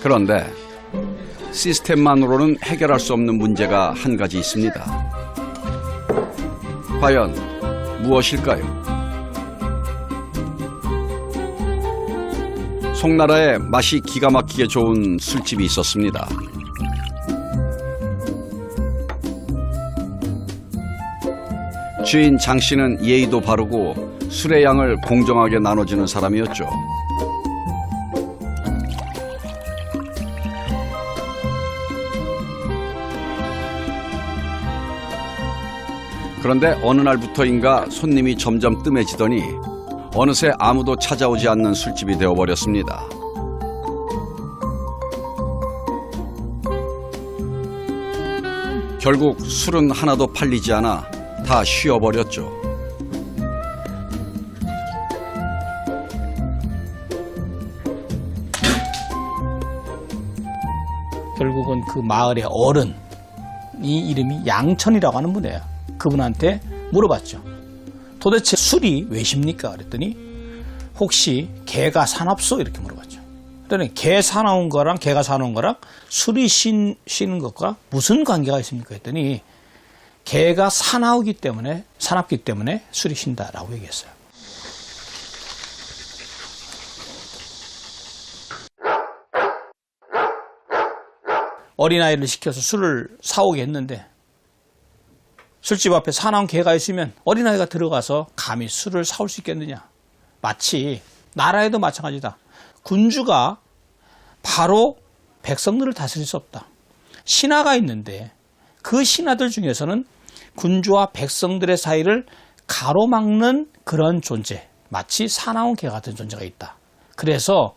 그런데 시스템만으로는 해결할 수 없는 문제가 한 가지 있습니다. 과연 무엇일까요? 송나라에 맛이 기가 막히게 좋은 술집이 있었습니다. 주인 장 씨는 예의도 바르고 술의 양을 공정하게 나눠주는 사람이었죠. 그런데 어느 날부터인가 손님이 점점 뜸해지더니 어느새 아무도 찾아오지 않는 술집이 되어버렸습니다. 결국 술은 하나도 팔리지 않아 다 쉬어버렸죠. 결국은 그 마을의 어른, 이 이름이 양천이라고 하는 분이에요. 그분한테 물어봤죠. 도대체 술이 왜십니까? 그랬더니 혹시 개가 사납소? 이렇게 물어봤죠. 그랬더니 개 사나운 거랑 개가 사나운 거랑 술이 쉬는 것과 무슨 관계가 있습니까? 했더니 개가 사납기 때문에 술이 쉰다라고 얘기했어요. 어린아이를 시켜서 술을 사오게 했는데 술집 앞에 사나운 개가 있으면 어린아이가 들어가서 감히 술을 사올 수 있겠느냐. 마치 나라에도 마찬가지다. 군주가 바로 백성들을 다스릴 수 없다. 신하가 있는데 그 신하들 중에서는 군주와 백성들의 사이를 가로막는 그런 존재, 마치 사나운 개 같은 존재가 있다. 그래서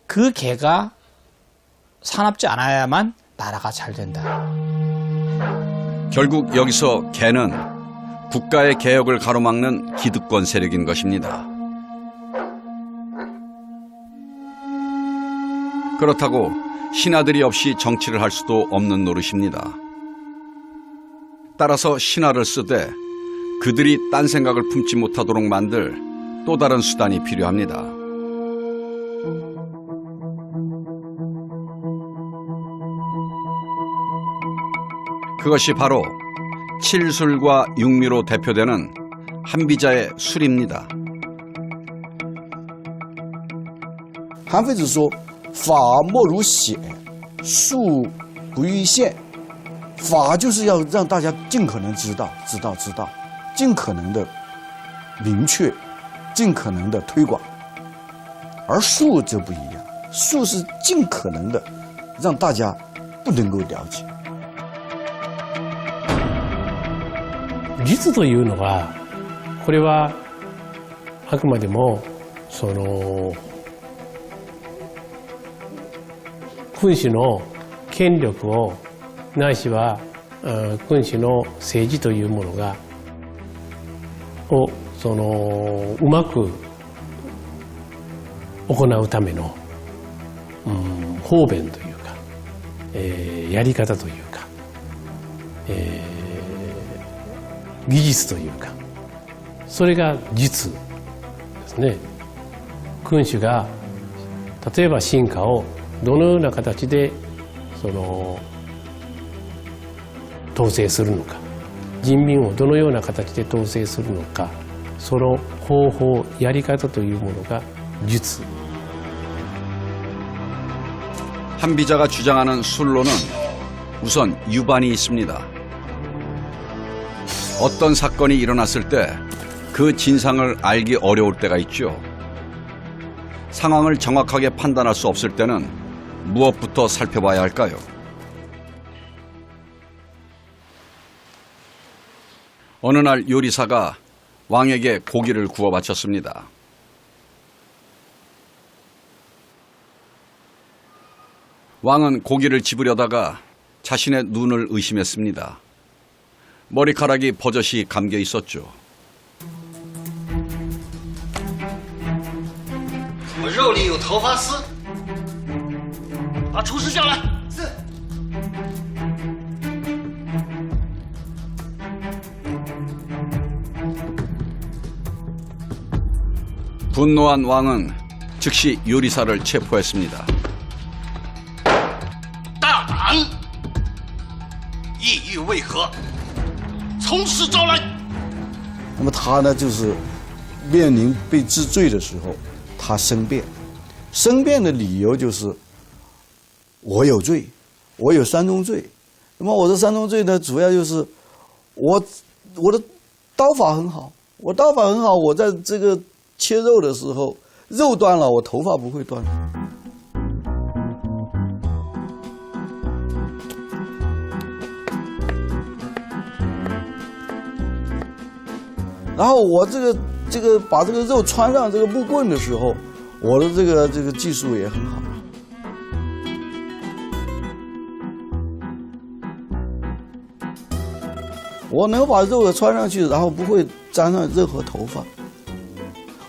그 개가 사납지 않아야만 나라가 잘 된다. 결국 여기서 개는 국가의 개혁을 가로막는 기득권 세력인 것입니다. 그렇다고 신하들이 없이 정치를 할 수도 없는 노릇입니다. 따라서 신하를 쓰되 그들이 딴 생각을 품지 못하도록 만들 또 다른 수단이 필요합니다. 그것이 바로 칠술과 육미로 대표되는 한비자의 술입니다. 韩非子说：“法莫如显，术不逾线。法就是要让大家尽可能知道，尽可能的明确，尽可能的推广。而术就不一样，术是尽可能的让大家不能够了解。” 術というのはこれはあくまでもその君主の権力をないしは君主の政治というものがをそのうまく行うための方便というか、やり方というか、技術というか、それが術ですね。君主が例えば臣下をどのような形でその統制するのか、人民をどのような形で統制するのか、その方法、やり方というものが術。 한비자가 주장하는 술로는 우선 유반이 있습니다. 어떤 사건이 일어났을 때 그 진상을 알기 어려울 때가 있죠. 상황을 정확하게 판단할 수 없을 때는 무엇부터 살펴봐야 할까요? 어느 날 요리사가 왕에게 고기를 구워 바쳤습니다. 왕은 고기를 집으려다가 자신의 눈을 의심했습니다. 머리카락이 버젓이 감겨 있었죠. 我肉里有头发丝，把厨师叫来。是。 분노한 왕은 즉시 요리사를 체포했습니다. 为何？从实招来。那么他呢，就是面临被治罪的时候，他申辩。申辩的理由就是我有罪，我有三宗罪。那么我的三宗罪呢，主要就是我的刀法很好，我刀法很好，我在这个切肉的时候，肉断了，我头发不会断。然后我这个把这个肉穿上这个木棍的时候，我的这个技术也很好。我能把肉也穿上去，然后不会沾上任何头发。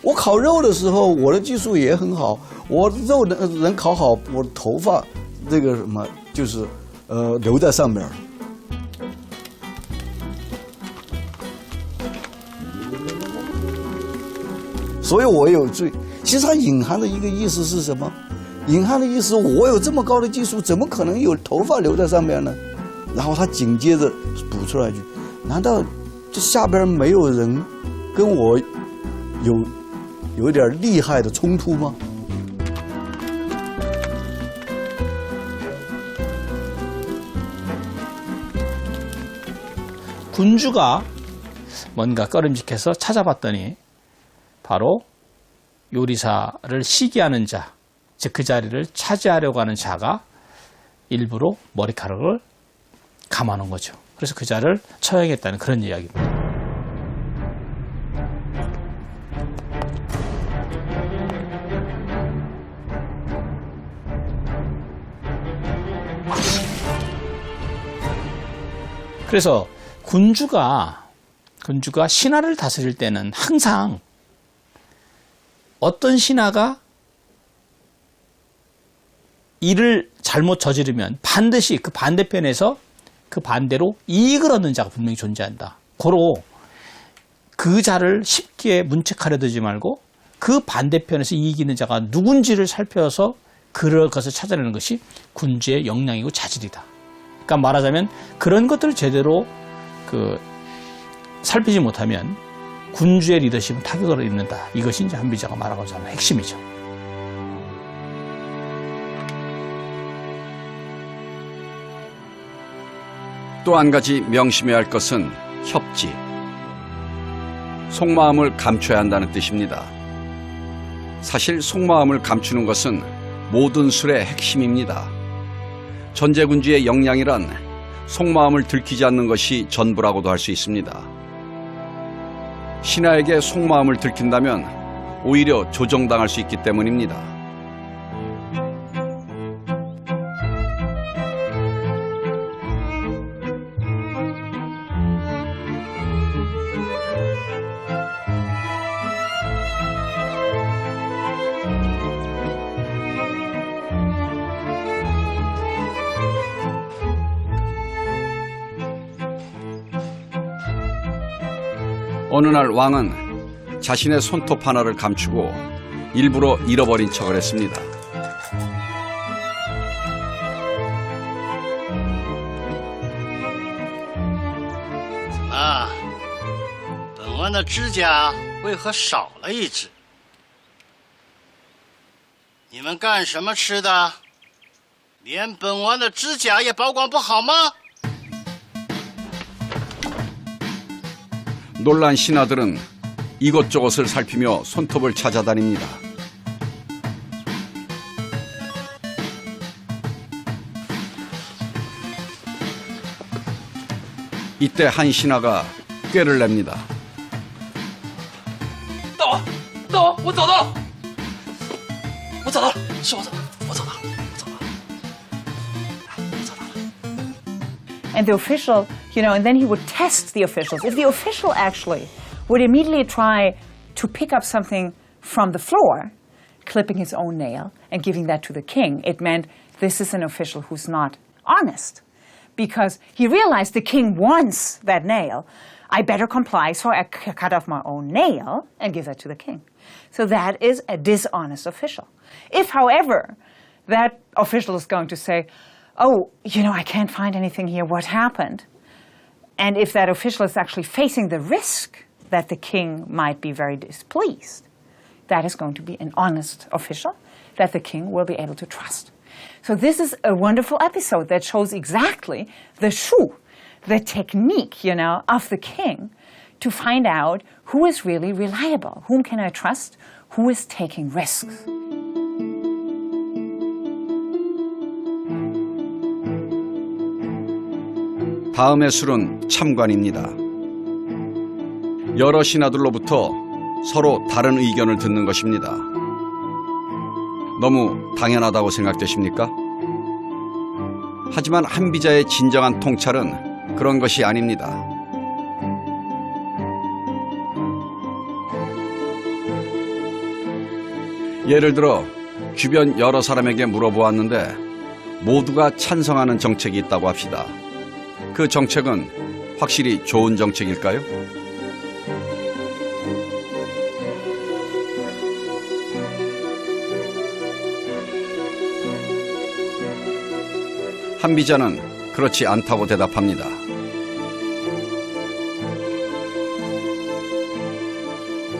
我烤肉的时候，我的技术也很好，我肉能烤好，我的头发这个什么就是留在上面了。所以我有罪。其实它隐含的一个意思是什么？隐含的意思，我有这么高的技术，怎么可能有头发留在上面呢？然后他紧接着补出来一句：难道这下边没有人跟我有一点厉害的冲突吗？군주가 뭔가 꺼림직해서 찾아봤더니 바로 요리사를 시기하는 자, 즉 그 자리를 차지하려고 하는 자가 일부러 머리카락을 감아놓은 거죠. 그래서 그 자를 처형했다는 그런 이야기입니다. 그래서 군주가 신하를 다스릴 때는 항상 어떤 신하가 일을 잘못 저지르면 반드시 그 반대편에서 그 반대로 이익을 얻는 자가 분명히 존재한다. 고로 그 자를 쉽게 문책하려 들지 말고 그 반대편에서 이익 있는 자가 누군지를 살펴서 그럴 것을 찾아내는 것이 군주의 역량이고 자질이다. 그러니까 말하자면 그런 것들을 제대로 살피지 못하면 군주의 리더십은 타격을 입는다. 이것이 이제 한비자가 말하고자 하는 핵심이죠. 또 한 가지 명심해야 할 것은 협지. 속마음을 감춰야 한다는 뜻입니다. 사실 속마음을 감추는 것은 모든 술의 핵심입니다. 전제군주의 역량이란 속마음을 들키지 않는 것이 전부라고도 할 수 있습니다. 신하에게 속마음을 들킨다면 오히려 조정당할 수 있기 때문입니다. 어느 날 왕은 자신의 손톱 하나를 감추고 일부러 잃어버린 척을 했습니다.啊，本王的指甲为何少了一只？你们干什么吃的？连本王的指甲也保管不好吗？ 놀란 신하들은 이것저것을 살피며 손톱을 찾아다닙니다. 이때 한 신하가 꾀를 냅니다. 我找到了，我找到了，是我找到了，我找到了，我找到了，我找到了。 And the official, and then he would test the officials. If the official actually would immediately try to pick up something from the floor, clipping his own nail and giving that to the king, it meant this is an official who's not honest. Because he realized the king wants that nail. I better comply, so I cut off my own nail and give that to the king. So that is a dishonest official. If, however, that official is going to say, oh, I can't find anything here, what happened? And if that official is actually facing the risk that the king might be very displeased, that is going to be an honest official that the king will be able to trust. So this is a wonderful episode that shows exactly the shu, the technique, of the king to find out who is really reliable, whom can I trust, who is taking risks. 다음의 술은 참관입니다. 여러 신하들로부터 서로 다른 의견을 듣는 것입니다. 너무 당연하다고 생각되십니까? 하지만 한비자의 진정한 통찰은 그런 것이 아닙니다. 예를 들어 주변 여러 사람에게 물어보았는데 모두가 찬성하는 정책이 있다고 합시다. 그 정책은 확실히 좋은 정책일까요? 한비자는 그렇지 않다고 대답합니다.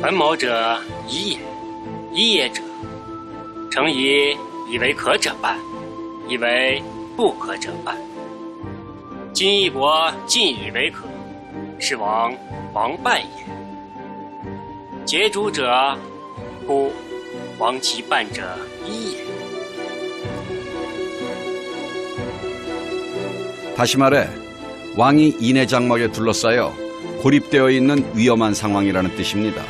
本谋者一也，一也者，诚以为可者办，以为不可者办。今一国尽以为可，是王办也。杰诸者，故王其办者一也。 다시 말해 왕이 인해 장막에 둘러싸여 고립되어 있는 위험한 상황이라는 뜻입니다.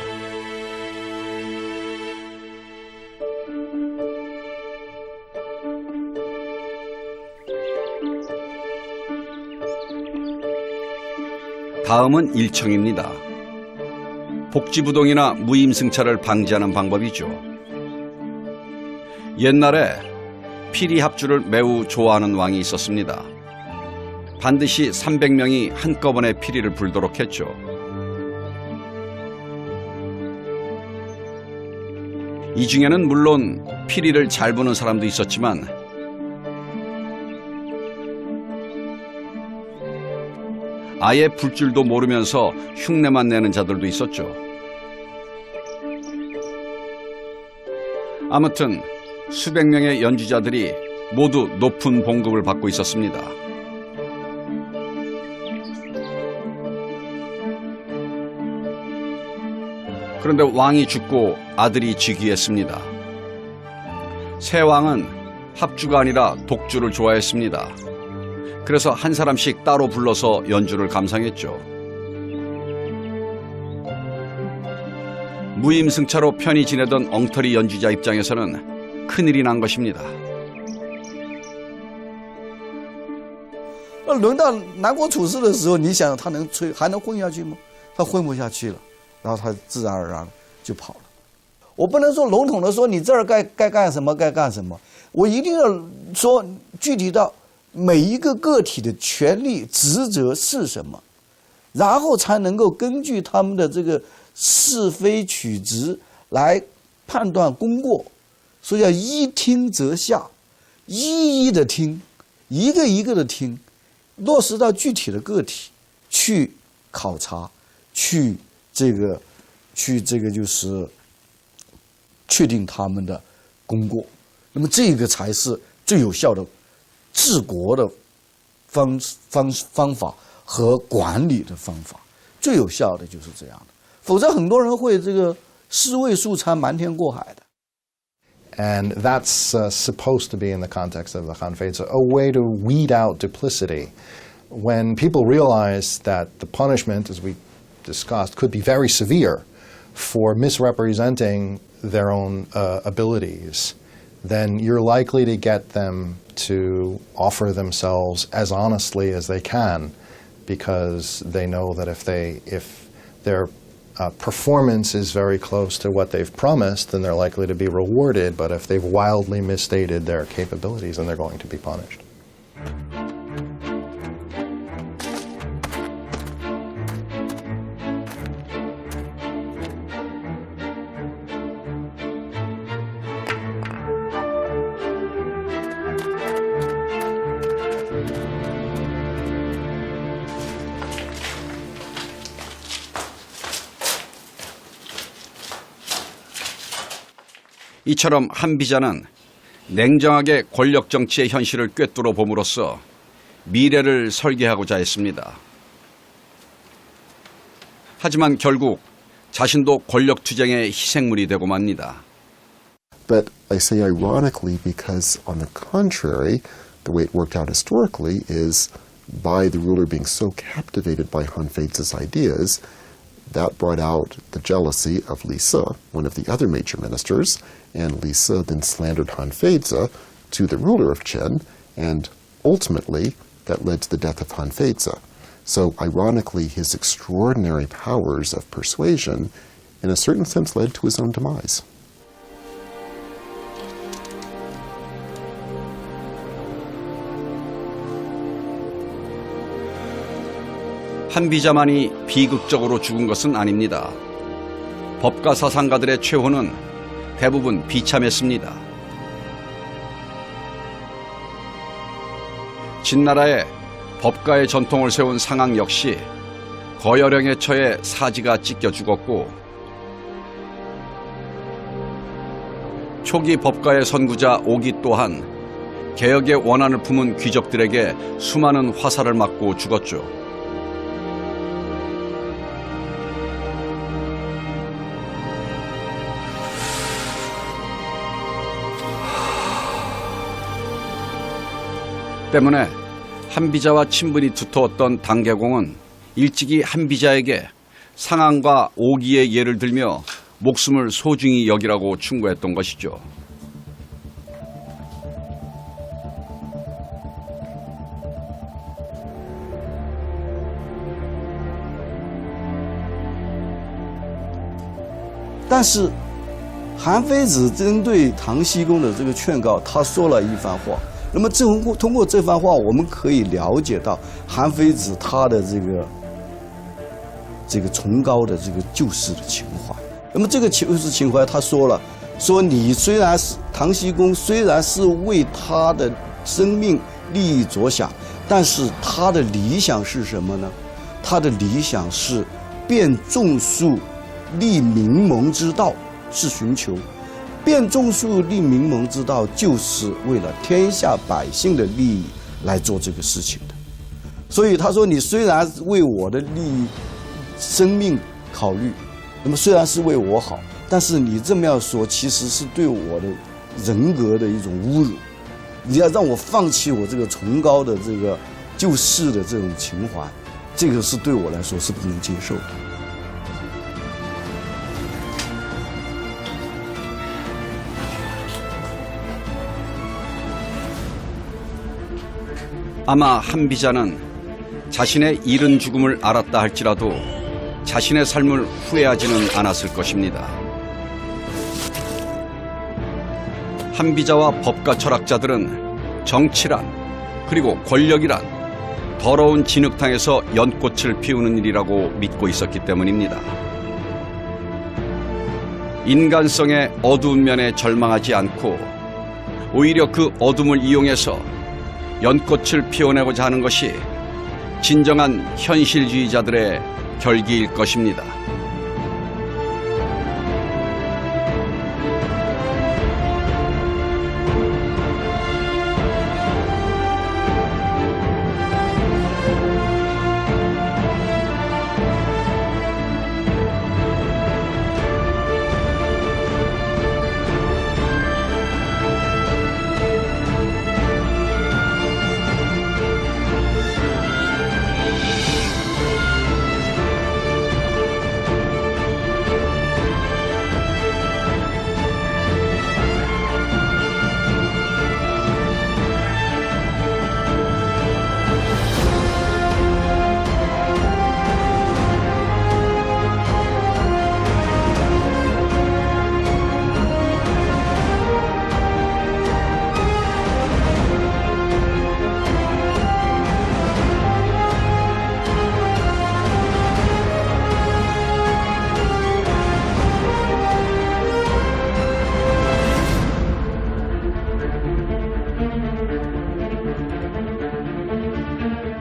다음은 일청입니다. 복지부동이나 무임승차를 방지하는 방법이죠. 옛날에 피리 합주를 매우 좋아하는 왕이 있었습니다. 반드시 300명이 한꺼번에 피리를 불도록 했죠. 이 중에는 물론 피리를 잘 부는 사람도 있었지만 아예 불 줄도 모르면서 흉내만 내는 자들도 있었죠. 아무튼 수백 명의 연주자들이 모두 높은 봉급을 받고 있었습니다. 그런데 왕이 죽고 아들이 즉위했습니다. 새 왕은 합주가 아니라 독주를 좋아했습니다. 그래서 한 사람씩 따로 불러서 연주를 감상했죠. 무임승차로 편히 지내던 엉터리 연주자 입장에서는 큰일이 난 것입니다. 轮到南国处士的时候，你想他能吹还能混下去吗？他混不下去了，然后他自然而然就跑了。我不能说笼统的说你这儿该干什么该干什么，我一定要说具体到每一个个体的权利职责是什么，然后才能够根据他们的这个是非曲直来判断功过。所以叫依听则下，一一的听，一个一个的听，落实到具体的个体去考察，去这个就是确定他们的功过。那么这个才是最有效的治国的方法和管理的方法，最有效的就是这样的。否则很多人会这个尸位素餐、瞒天过海的。 And that's supposed to be, in the context of the Han Feizi, a way to weed out duplicity. When people realize that the punishment, as we discussed, could be very severe for misrepresenting their own abilities, then you're likely to get them to offer themselves as honestly as they can, because they know that if their performance is very close to what they've promised, then they're likely to be rewarded. But if they've wildly misstated their capabilities, then they're going to be punished. 이처럼 한비자는 냉정하게 권력 정치의 현실을 꿰뚫어 봄으로써 미래를 설계하고자 했습니다. 하지만 결국 자신도 권력 투쟁의 희생물이 되고 맙니다. But I say ironically because, on the contrary, the way it worked out historically is by the ruler being so captivated by Han Fei's ideas, that brought out the jealousy of Li Se, one of the other major ministers, and Li Se then slandered Han Feize to the ruler of Qin, and ultimately that led to the death of Han Feize. So ironically, his extraordinary powers of persuasion, in a certain sense, led to his own demise. 한비자만이 비극적으로 죽은 것은 아닙니다. 법가 사상가들의 최후는 대부분 비참했습니다. 진나라에 법가의 전통을 세운 상황 역시 거열형에 처해 사지가 찢겨 죽었고, 초기 법가의 선구자 오기 또한 개혁의 원한을 품은 귀족들에게 수많은 화살을 맞고 죽었죠. 때문에 한비자와 친분이 두터웠던 당개공은 일찍이 한비자에게 상황과 오기의 예를 들며 목숨을 소중히 여기라고 충고했던 것이죠.但是韩非子针对唐僖公的这个劝告，他说了一番话。那么通过这番话，我们可以了解到韩非子他的这个崇高的这个救世的情怀。那么这个救世情怀，他说了，说你虽然是唐僖公，虽然是为他的生命利益着想，但是他的理想是什么呢？他的理想是变众术，立民盟之道，是寻求。变众术立民盟之道，就是为了天下百姓的利益来做这个事情的。所以他说，你虽然为我的利益、生命考虑，那么虽然是为我好，但是你这么样说，其实是对我的人格的一种侮辱。你要让我放弃我这个崇高的这个救世的这种情怀，这个是对我来说是不能接受的。 아마 한비자는 자신의 이른 죽음을 알았다 할지라도 자신의 삶을 후회하지는 않았을 것입니다. 한비자와 법가 철학자들은 정치란, 그리고 권력이란 더러운 진흙탕에서 연꽃을 피우는 일이라고 믿고 있었기 때문입니다. 인간성의 어두운 면에 절망하지 않고 오히려 그 어둠을 이용해서 연꽃을 피워내고자 하는 것이 진정한 현실주의자들의 결기일 것입니다.